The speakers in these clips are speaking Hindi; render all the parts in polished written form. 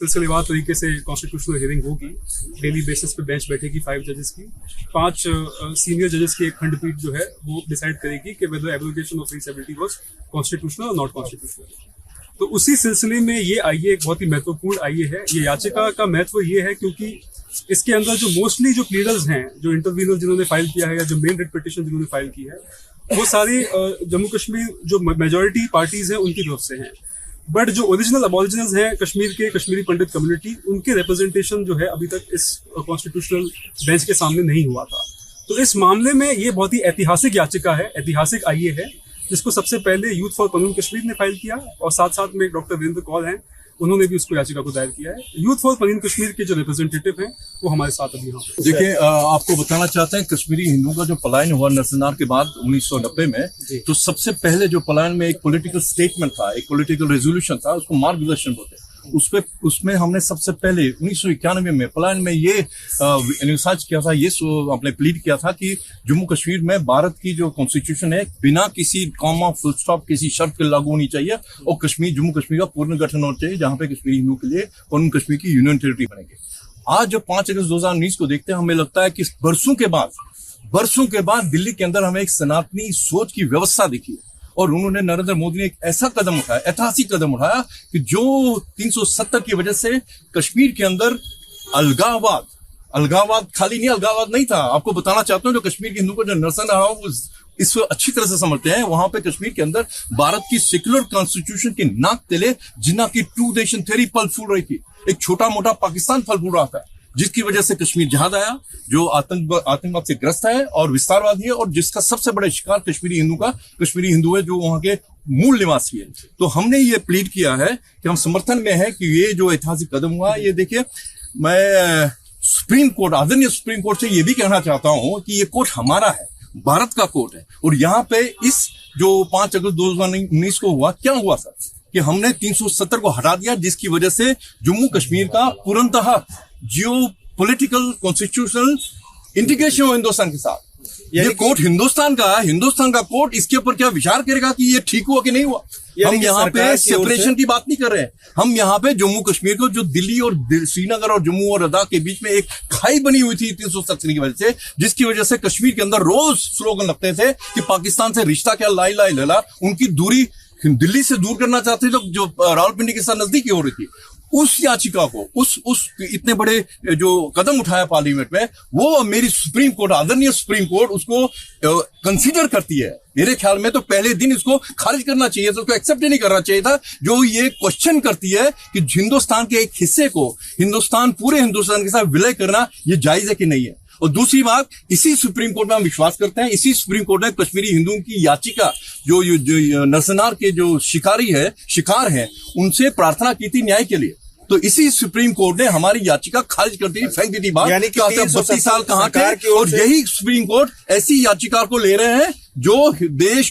सिलसिलेवार तरीके से कॉन्स्टिट्यूशनल हियरिंग होगी। डेली बेसिस पे बेंच बैठेगी 5 जजेस की। 5 सीनियर जजेस की एक खंडपीठ जो है वो डिसाइड करेगी कि whether abrogation of 370 was constitutional और नॉट कॉन्स्टिट्यूशनल। तो उसी सिलसिले में ये आईए एक बहुत ही महत्वपूर्ण आईए है। ये याचिका का महत्व ये है क्योंकि इसके अंदर जो मोस्टली जो प्लीडर्स हैं, जो इंटरव्यूनर जिन्होंने फाइल किया है या जो मेन रिट पिटिशन जिन्होंने फाइल की है, वो सारी जम्मू कश्मीर जो मेजॉरिटी पार्टीज हैं उनकी तरफ से हैं। बट जो ओरिजिनल अबॉरिजिनल्स हैं कश्मीर के, कश्मीरी पंडित कम्युनिटी, उनके रिप्रेजेंटेशन जो है अभी तक इस कॉन्स्टिट्यूशनल बेंच के सामने नहीं हुआ था। तो इस मामले में ये बहुत ही ऐतिहासिक याचिका है, ऐतिहासिक आईए है, जिसको सबसे पहले यूथ फॉर पनून कश्मीर ने फाइल किया और साथ साथ में डॉक्टर वीरेंद्र कौर हैं, उन्होंने भी उसको याचिका को दायर किया है। यूथ फॉर पनून कश्मीर के जो रिप्रेजेंटेटिव हैं वो हमारे साथ अभी यहाँ पे। देखिए, आपको बताना चाहते हैं कश्मीरी हिंदुओं का जो पलायन हुआ नरसंहार के बाद 1990 में, तो सबसे पहले जो पलायन में एक पॉलिटिकल स्टेटमेंट था, एक पॉलिटिकल रेजोल्यूशन था, उसको मार्गदर्शन बोलते हैं। उसमें हमने सबसे पहले 1991 में पलायन में ये एनवर्साइज किया था, ये आपने प्लीड किया था कि जम्मू कश्मीर में भारत की जो कॉन्स्टिट्यूशन है बिना किसी कॉमा फुल स्टॉप किसी शर्त के लागू होनी चाहिए और जम्मू कश्मीर का पूर्ण गठन होना चाहिए, जहां पे कश्मीरी हिंदुओं के लिए पनून कश्मीर की यूनियन टेरिटरी बनेगी। आज जब 5 अगस्त 2019 को देखते हैं, हमें लगता है कि बरसों के बाद दिल्ली के अंदर हमें एक सनातनी सोच की व्यवस्था दिखी है और उन्होंने, नरेंद्र मोदी ने एक ऐसा कदम उठाया, ऐतिहासिक कदम उठाया कि जो 370 की वजह से कश्मीर के अंदर अलगाववाद खाली नहीं, अलगाववाद नहीं था। आपको बताना चाहता हूं, जो कश्मीर के हिंदुओं को जो नरसंहार वो इसको अच्छी तरह से समझते हैं। वहां पे कश्मीर के अंदर भारत की सेक्युलर कॉन्स्टिट्यूशन के नाक तले जिन्ना की 2 नेशन थ्योरी फल फूल रही थी। एक छोटा मोटा पाकिस्तान फल फूल रहा था, जिसकी वजह से कश्मीर जहाद आया, जो आतंकवाद से ग्रस्त है और विस्तारवादी है, और जिसका सबसे बड़ा शिकार कश्मीरी हिंदू है, जो वहां के मूल निवासी है। तो हमने ये प्लीड किया है कि हम समर्थन में है कि ये जो ऐतिहासिक कदम हुआ, ये देखिए, मैं सुप्रीम कोर्ट, आदरणीय सुप्रीम कोर्ट से ये भी कहना चाहता हूं कि ये कोर्ट हमारा है, भारत का कोर्ट है। और यहाँ पे इस जो 5 अगस्त 2019 को हुआ, क्या हुआ सर, कि हमने 370 को हटा दिया, जिसकी वजह से जम्मू कश्मीर का पूर्णतः जियो पॉलिटिकल कॉन्स्टिट्यूशनल इंटीग्रेशन हो हिंदुस्तान के साथ। ये कोर्ट हिंदुस्तान का कोर्ट इसके ऊपर क्या विचार करेगा कि ये ठीक हुआ कि नहीं हुआ? हम यहाँ पे सेपरेशन की बात नहीं कर रहे हैं, हम यहाँ पे जम्मू कश्मीर को, जो दिल्ली और श्रीनगर और जम्मू और लद्दाख के बीच में एक खाई बनी हुई थी 370 की वजह से, जिसकी वजह से कश्मीर के अंदर रोज स्लोगन लगते थे कि पाकिस्तान से रिश्ता क्या, लाई लाई लला, उनकी दूरी दिल्ली से दूर करना चाहते थे, जो रावलपिंडी के साथ नजदीकी हो रही थी। उस याचिका को, उस इतने बड़े जो कदम उठाया पार्लियामेंट में, वो मेरी सुप्रीम कोर्ट, आदरणीय सुप्रीम कोर्ट उसको कंसीडर करती है। मेरे ख्याल में तो पहले दिन इसको खारिज करना चाहिए था, उसको एक्सेप्ट ही नहीं करना चाहिए था। जो ये क्वेश्चन करती है कि हिंदुस्तान के एक हिस्से को पूरे हिंदुस्तान के साथ विलय करना ये जायज है कि नहीं है। और दूसरी बात, इसी सुप्रीम कोर्ट में हम विश्वास करते हैं, इसी सुप्रीम कोर्ट ने कश्मीरी हिंदुओं की याचिका, जो नरसंहार के जो शिकार हैं, उनसे प्रार्थना की थी न्याय के लिए। तो इसी सुप्रीम कोर्ट ने हमारी याचिका खारिज कर दी, फेंक दी थी बात, 32 साल कहां थे, और यही सुप्रीम कोर्ट ऐसी याचिका को ले रहे हैं जो देश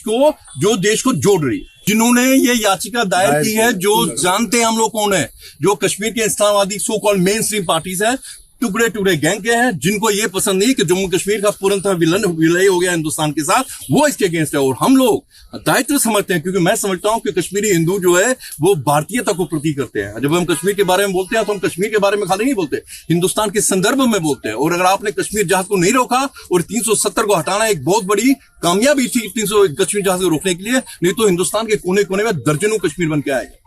को जोड़ रही है। जिन्होंने ये याचिका दायर की है, जो जानते हैं हम लोग कौन है, जो कश्मीर के इस्लामवादी so called mainstream parties है, टुकड़े गैंग के हैं, जिनको ये पसंद नहीं कि जम्मू कश्मीर का पूर्णतः विलय हो गया हिंदुस्तान के साथ, वो इसके अगेंस्ट है। और हम लोग दायित्व समझते हैं, क्योंकि मैं समझता हूं कि कश्मीरी हिंदू जो है वो भारतीयता को प्रतीक करते हैं। जब हम कश्मीर के बारे में बोलते हैं तो हम कश्मीर के बारे में खाली नहीं बोलते, हिंदुस्तान के संदर्भ में बोलते हैं। और अगर आपने कश्मीर जहाज को नहीं रोका, और 370 को हटाना एक बहुत बड़ी कामयाबी थी कश्मीर जहाज को रोकने के लिए, नहीं तो हिंदुस्तान के कोने कोने में दर्जनों कश्मीर बन के आएगा।